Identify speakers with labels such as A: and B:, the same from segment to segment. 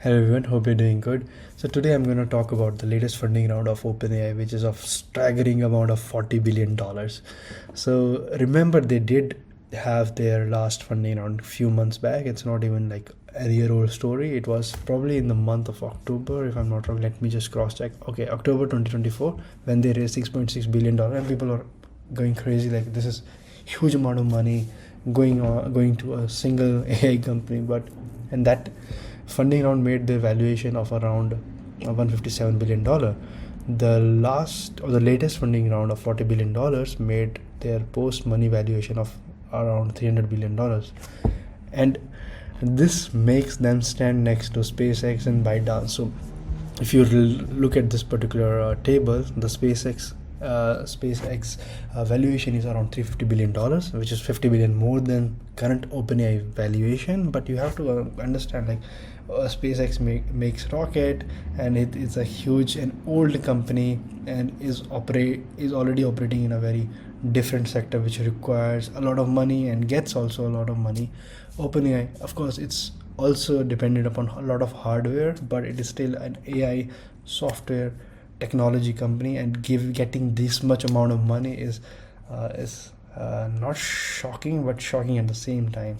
A: Hello everyone, hope you're doing good. So today I'm going to talk about the latest funding round of OpenAI, which is of staggering amount of $40 billion. So remember, they did have their last funding round a few months back. It's not even like a year old story. It was probably in the month of October, if I'm not wrong. Let me just cross check. Okay, October 2024, when they raised $6.6 billion, and people are going crazy like this is huge amount of money going to a single AI company. And that funding round made the valuation of around $157 billion. The latest funding round of $40 billion made their post-money valuation of around $300 billion. And this makes them stand next to SpaceX and ByteDance. So if you look at this particular table, the SpaceX valuation is around $350 billion, which is $50 billion more than current OpenAI valuation. But you have to understand, like, SpaceX makes rocket, and it's a huge and old company, and is already operating in a very different sector, which requires a lot of money and gets also a lot of money. OpenAI, of course, it's also dependent upon a lot of hardware, but it is still an AI software technology company, and getting this much amount of money is not shocking, but shocking at the same time.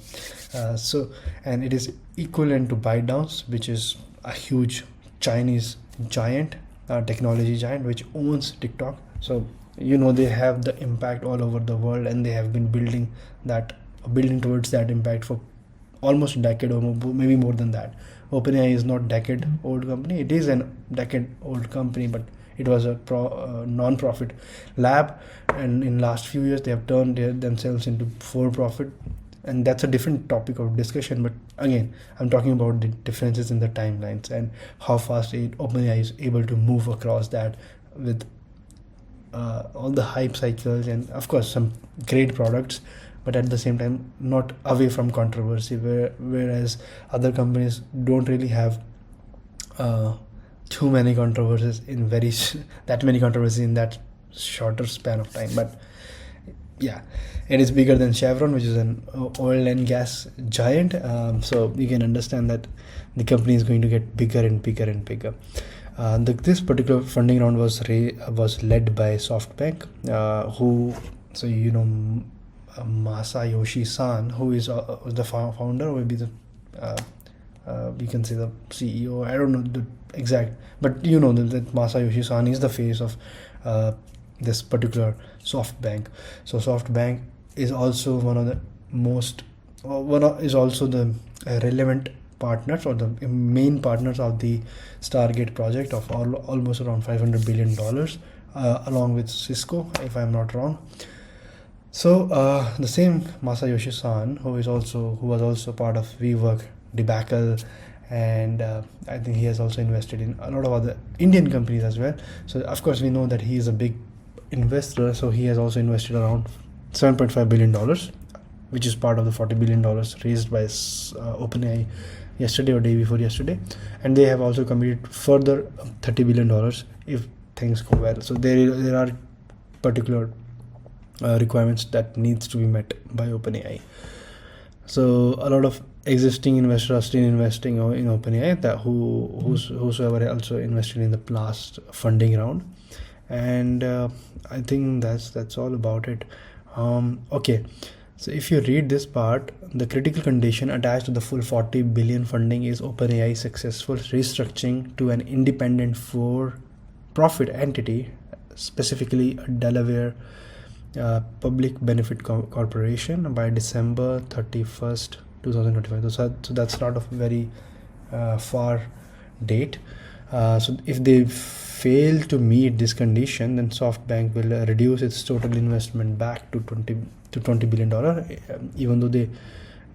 A: And it is equivalent to ByteDance, which is a huge Chinese giant, technology giant, which owns TikTok. So they have the impact all over the world, and they have been building towards that impact for almost a decade, or maybe more than that. OpenAI is not decade old company. It is a decade old company, but it was a non-profit lab, and in last few years they have turned themselves into for-profit, and that's a different topic of discussion. But again, I'm talking about the differences in the timelines and how fast OpenAI is able to move across that with all the hype cycles, and of course some great products, but at the same time not away from controversy, whereas other companies don't really have too many controversies in that many controversies in that shorter span of time. But yeah, it is bigger than Chevron, which is an oil and gas giant. So you can understand that the company is going to get bigger and bigger and bigger. This particular funding round was led by SoftBank, Masayoshi Son, who is the founder, will be the we can say the CEO. I don't know the exact, but that Masayoshi Son is the face of this particular SoftBank. So SoftBank is also is also the relevant partners, or the main partners of the Stargate project of almost around $500 billion, along with Cisco, if I'm not wrong. So the same Masayoshi Son, who was also part of WeWork debacle, and I think he has also invested in a lot of other Indian companies as well. So of course we know that he is a big investor, so he has also invested around $7.5 billion, which is part of the $40 billion raised by OpenAI yesterday or day before yesterday, and they have also committed further $30 billion if things go well. So there are particular requirements that needs to be met by OpenAI. So a lot of existing investors are still investing in OpenAI, whosoever also invested in the last funding round, and I think that's all about it. Okay, so if you read this part, the critical condition attached to the full $40 billion funding is OpenAI successful restructuring to an independent for-profit entity, specifically a Delaware public benefit corporation, by December 31st 2025. So that's not a very far date. So if they fail to meet this condition, then SoftBank will reduce its total investment back to $20 billion, even though they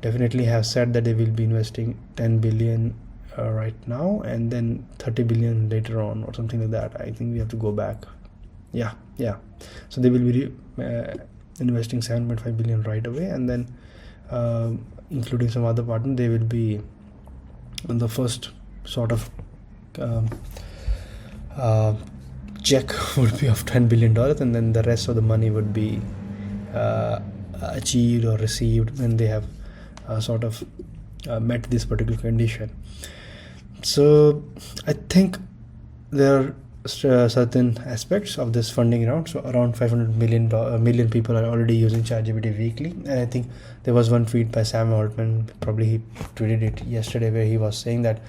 A: definitely have said that they will be investing $10 billion right now, and then $30 billion later on, or something like that. I think we have to go back. Yeah. So they will be investing $7.5 billion right away, and then including some other partner, they will be the first sort of check would be of $10 billion, and then the rest of the money would be achieved or received when they have met this particular condition. So I think there are certain aspects of this funding round. So around 500 million people are already using ChatGPT weekly, and I think there was one tweet by Sam Altman, probably he tweeted it yesterday, where he was saying that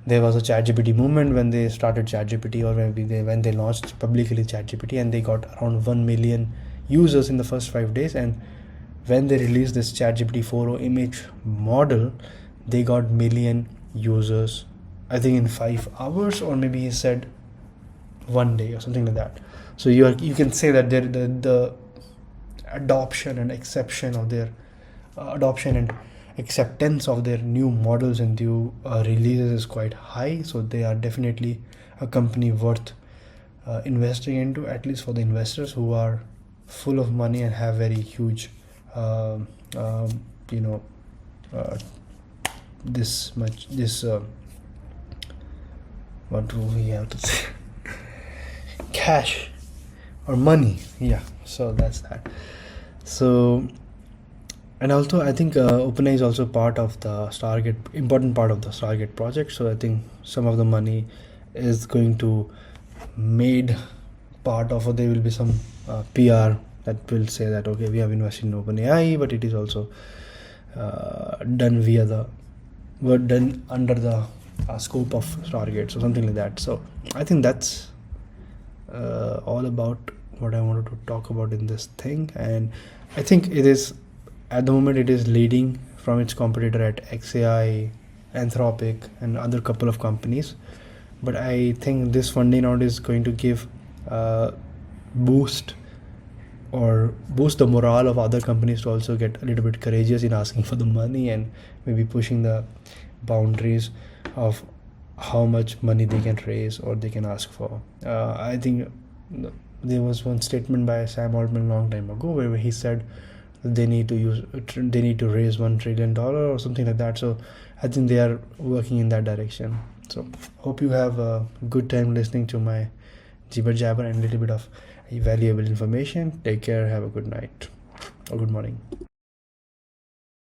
A: there was a ChatGPT movement when they started ChatGPT, or maybe when they launched publicly ChatGPT, and they got around 1 million users in the first 5 days. And when they released this ChatGPT 4.0 image model, they got million users, I think in 5 hours, or maybe he said one day or something like that. So you can say that the adoption and exception of their adoption and acceptance of their new models and new releases is quite high. So they are definitely a company worth investing into, at least for the investors who are full of money and have very huge um, um, you know this what do we have to say, cash or money. Yeah, so that's that. So, and also I think OpenAI is also part of the important part of the Stargate project. So I think some of the money is going to made part of, or there will be some PR that will say that okay, we have invested in OpenAI, but it is also done under the scope of Stargate, so something like that. So I think that's all about what I wanted to talk about in this thing. And I think it is, at the moment, it is leading from its competitor at XAI, Anthropic, and other couple of companies. But I think this funding round is going to give boost the morale of other companies to also get a little bit courageous in asking for the money, and maybe pushing the boundaries of how much money they can raise or they can ask for. I think there was one statement by Sam Altman a long time ago where he said they need to raise $1 trillion or something like that. So I think they are working in that direction. So hope you have a good time listening to my jibber jabber and a little bit of valuable information. Take care. Have a good night or good morning.